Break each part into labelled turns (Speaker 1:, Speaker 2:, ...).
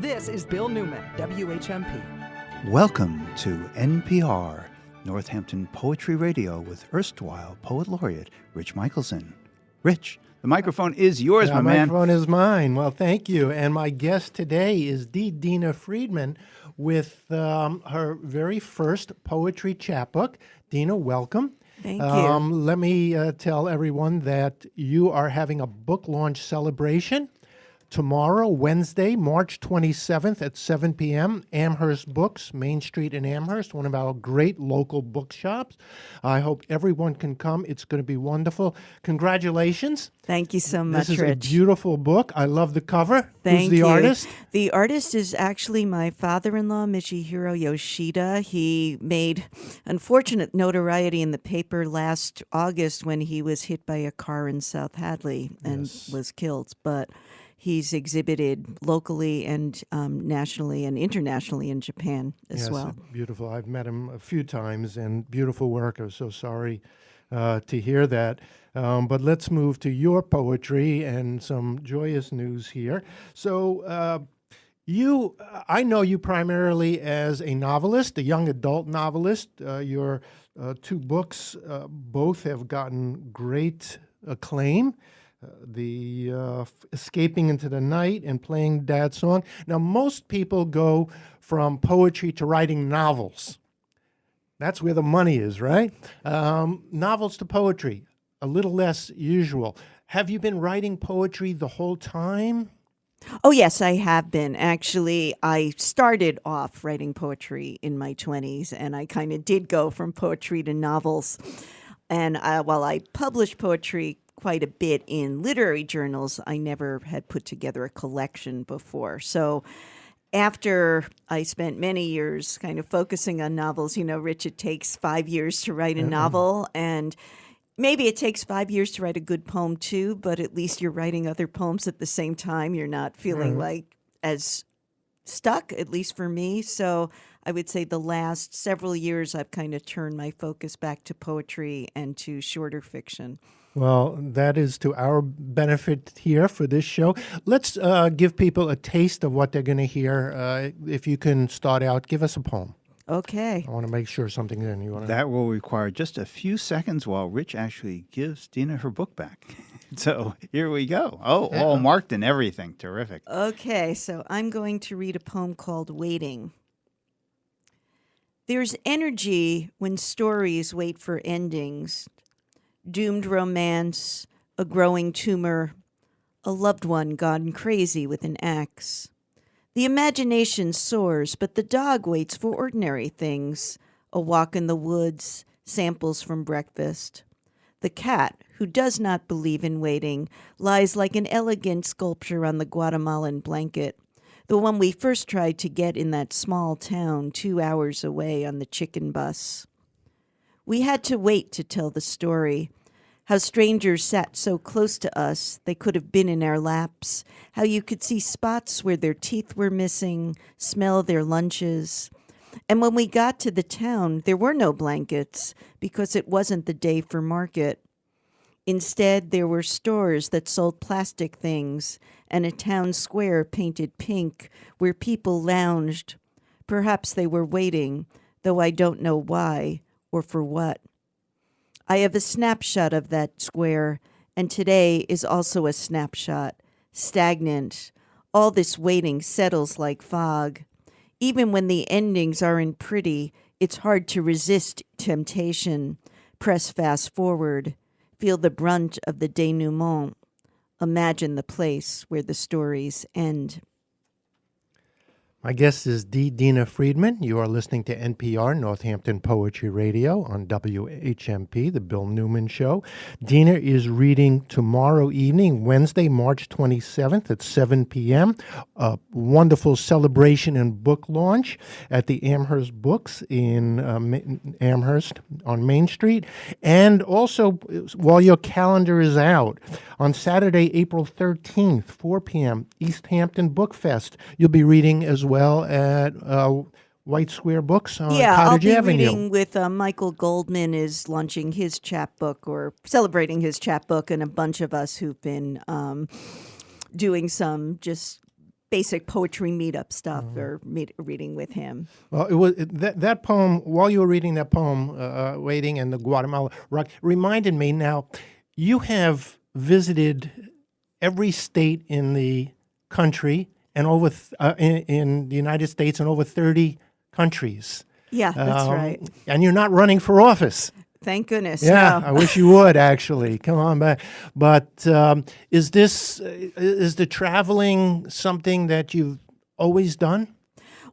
Speaker 1: This is Bill Newman, WHMP.
Speaker 2: Welcome to NPR, Northampton Poetry Radio with erstwhile Poet Laureate Rich Michelson. Rich, the microphone is yours, my man.
Speaker 3: The microphone is mine. Well, thank you. And my guest today is Dina Friedman with her very first poetry chapbook. Dina, welcome.
Speaker 4: Thank you.
Speaker 3: Let me tell everyone that you are having a book launch celebration tomorrow, Wednesday, March 27th at 7 p.m., Amherst Books, Main Street in Amherst, one of our great local bookshops. I hope everyone can come. It's going to be wonderful. Congratulations.
Speaker 4: Thank you so much,
Speaker 3: This is
Speaker 4: Rich.
Speaker 3: a beautiful book. I love the cover.
Speaker 4: Thank
Speaker 3: Who's the
Speaker 4: you.
Speaker 3: artist?
Speaker 4: The artist is actually my father-in-law, Michihiro Yoshida. He made unfortunate notoriety in the paper last August when he was hit by a car in South Hadley and was killed. But he's exhibited locally and nationally and internationally in Japan as well.
Speaker 3: Beautiful. I've met him a few times, and beautiful work. I was so sorry to hear that. But let's move to your poetry and some joyous news here. So I know you primarily as a novelist, a young adult novelist. Your two books both have gotten great acclaim. Escaping into the Night and Playing Dad's Song. Now, most people go from poetry to writing novels. That's where the money is, right? Novels to poetry, a little less usual. Have you been writing poetry the whole time?
Speaker 4: Oh, yes, I have been. Actually, I started off writing poetry in my 20s, and I kind of did go from poetry to novels. And while I published poetry quite a bit in literary journals, I never had put together a collection before. So after I spent many years kind of focusing on novels, Rich, it takes 5 years to write a novel, and maybe it takes 5 years to write a good poem too, but at least you're writing other poems at the same time. You're not feeling like as stuck, at least for me. So I would say the last several years I've kind of turned my focus back to poetry and to shorter fiction.
Speaker 3: Well, that is to our benefit here for this show. Let's give people a taste of what they're going to hear. If you can start out, give us a poem.
Speaker 4: Okay.
Speaker 3: I want to make sure something's in.
Speaker 2: That will require just a few seconds while Rich actually gives Dina her book back. So here we go. Oh, all marked and everything. Terrific.
Speaker 4: Okay, so I'm going to read a poem called Waiting. There's energy when stories wait for endings. Doomed romance, a growing tumor, a loved one gone crazy with an axe. The imagination soars, but the dog waits for ordinary things, a walk in the woods, samples from breakfast. The cat, who does not believe in waiting, lies like an elegant sculpture on the Guatemalan blanket, the one we first tried to get in that small town 2 hours away on the chicken bus. We had to wait to tell the story, how strangers sat so close to us they could have been in our laps, how you could see spots where their teeth were missing, smell their lunches. And when we got to the town, there were no blankets because it wasn't the day for market. Instead, there were stores that sold plastic things and a town square painted pink where people lounged. Perhaps they were waiting, though I don't know why or for what. I have a snapshot of that square, and today is also a snapshot, stagnant. All this waiting settles like fog. Even when the endings aren't pretty, it's hard to resist temptation. Press fast forward. Feel the brunt of the denouement. Imagine the place where the stories end.
Speaker 3: My guest is Dina Friedman. You are listening to NPR, Northampton Poetry Radio, on WHMP, The Bill Newman Show. Dina is reading tomorrow evening, Wednesday, March 27th at 7 p.m., a wonderful celebration and book launch at the Amherst Books in Amherst on Main Street. And also, while your calendar is out, on Saturday, April 13th, 4 p.m., East Hampton Book Fest. You'll be reading as well at White Square Books on Cottage Avenue.
Speaker 4: I'll be reading with Michael Goldman is launching his chapbook or celebrating his chapbook, and a bunch of us who've been doing some just basic poetry meetup stuff or reading with him.
Speaker 3: Well, that poem. While you were reading that poem, "Waiting" and the Guatemala rock, reminded me. Now, you have visited every state in the country and in the United States and over 30 countries.
Speaker 4: Yeah, that's right.
Speaker 3: And you're not running for office.
Speaker 4: Thank goodness.
Speaker 3: Yeah,
Speaker 4: no.
Speaker 3: I wish you would actually. Come on back. But is the traveling something that you've always done?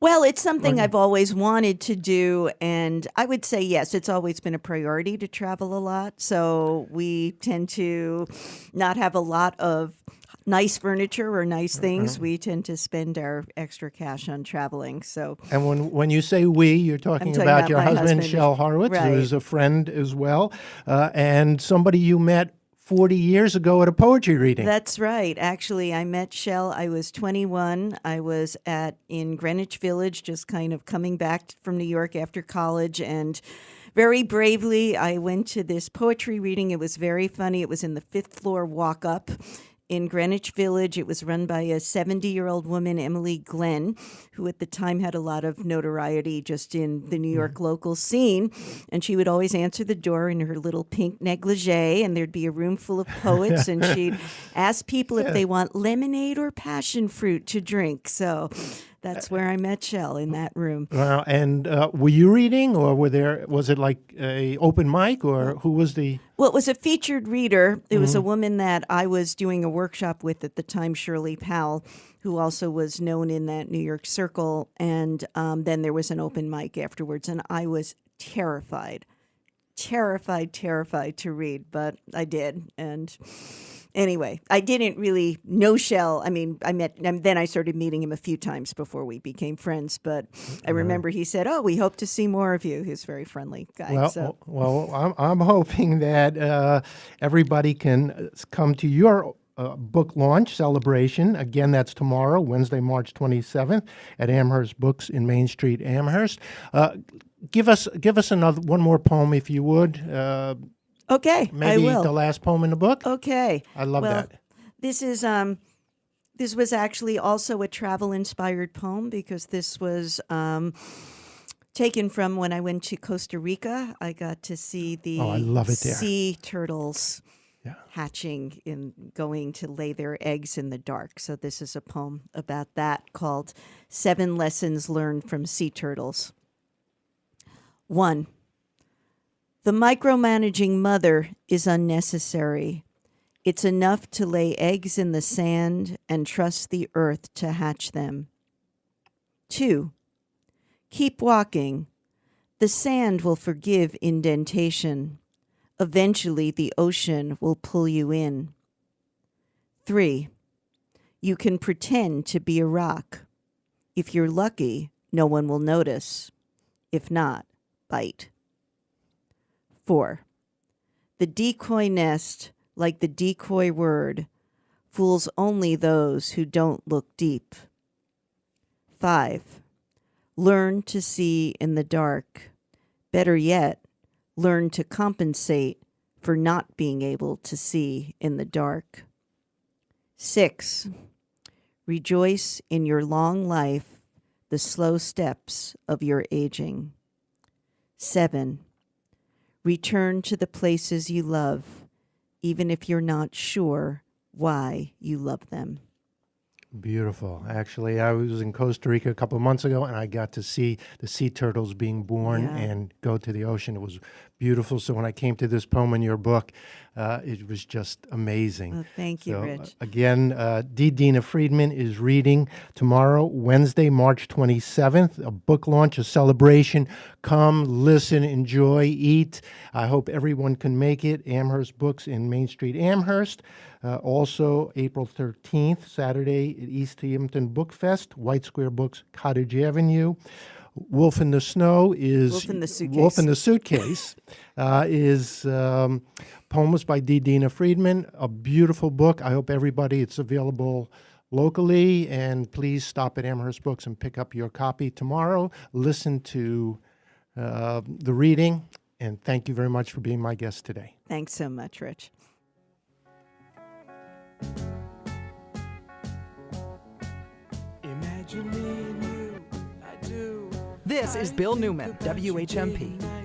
Speaker 4: Well, it's something I've always wanted to do, and I would say yes, it's always been a priority to travel a lot. So we tend to not have a lot of nice furniture or nice things. We tend to spend our extra cash on traveling. So,
Speaker 3: And when you say we, you're talking
Speaker 4: talking
Speaker 3: about
Speaker 4: about
Speaker 3: your
Speaker 4: my
Speaker 3: husband,
Speaker 4: husband.
Speaker 3: Shel Horowitz,
Speaker 4: Right.
Speaker 3: who is a friend as well, and somebody you met 40 years ago at a poetry reading.
Speaker 4: that's right. Actually, I met Shel. I was 21. I was in Greenwich Village, just kind of coming back from New York after college, and very bravely, I went to this poetry reading. It was very funny. It was in the fifth floor walk up in Greenwich Village. It was run by a 70-year-old woman, Emily Glenn, who at the time had a lot of notoriety just in the New York local scene. And she would always answer the door in her little pink negligee, and there'd be a room full of poets, and she'd ask people if they want lemonade or passion fruit to drink. So that's where I met Shel, in that room.
Speaker 3: Wow. And were you reading, or was it like a open mic, or who was the...
Speaker 4: Well, it was a featured reader. It was a woman that I was doing a workshop with at the time, Shirley Powell, who also was known in that New York circle. And then there was an open mic afterwards. And I was terrified to read, but I did. And anyway, I didn't really know Shel. I mean, then I started meeting him a few times before we became friends. But I remember he said, "Oh, we hope to see more of you." He's a very friendly guy.
Speaker 3: Well, I'm hoping that everybody can come to your book launch celebration. Again, that's tomorrow, Wednesday, March 27th, at Amherst Books in Main Street, Amherst. Give us one more poem, if you would.
Speaker 4: Okay,
Speaker 3: Maybe
Speaker 4: I will.
Speaker 3: the last poem in the book.
Speaker 4: Okay.
Speaker 3: I love that.
Speaker 4: This was actually also a travel-inspired poem, because this was taken from when I went to Costa Rica. I got to see the
Speaker 3: I love it there.
Speaker 4: sea turtles hatching and going to lay their eggs in the dark. So this is a poem about that, called 7 Lessons Learned from Sea Turtles. 1. The micromanaging mother is unnecessary. It's enough to lay eggs in the sand and trust the earth to hatch them. 2. Keep walking. The sand will forgive indentation. Eventually, the ocean will pull you in. 3. You can pretend to be a rock. If you're lucky, no one will notice. If not, bite. 4. The decoy nest, like the decoy word, fools only those who don't look deep. 5. Learn to see in the dark. Better yet, learn to compensate for not being able to see in the dark. 6. Rejoice in your long life, the slow steps of your aging. 7. Return to the places you love, even if you're not sure why you love them.
Speaker 3: Beautiful. Actually, I was in Costa Rica a couple of months ago, and I got to see the sea turtles being born and go to the ocean. It was beautiful. So when I came to this poem in your book, it was just amazing.
Speaker 4: Oh, thank you, Rich.
Speaker 3: Again, Dina Friedman is reading tomorrow, Wednesday, March 27th, a book launch, a celebration. Come, listen, enjoy, eat. I hope everyone can make it. Amherst Books in Main Street, Amherst. Also, April 13th, Saturday at East Hampton Book Fest, White Square Books, Cottage Avenue. Wolf in the Snow is...
Speaker 4: Wolf in the Suitcase.
Speaker 3: Wolf in the Suitcase is poems by Dina Friedman, a beautiful book. I hope everybody, it's available locally, and please stop at Amherst Books and pick up your copy tomorrow. Listen to the reading, and thank you very much for being my guest today.
Speaker 4: Thanks so much, Rich.
Speaker 1: This is Bill Newman, WHMP.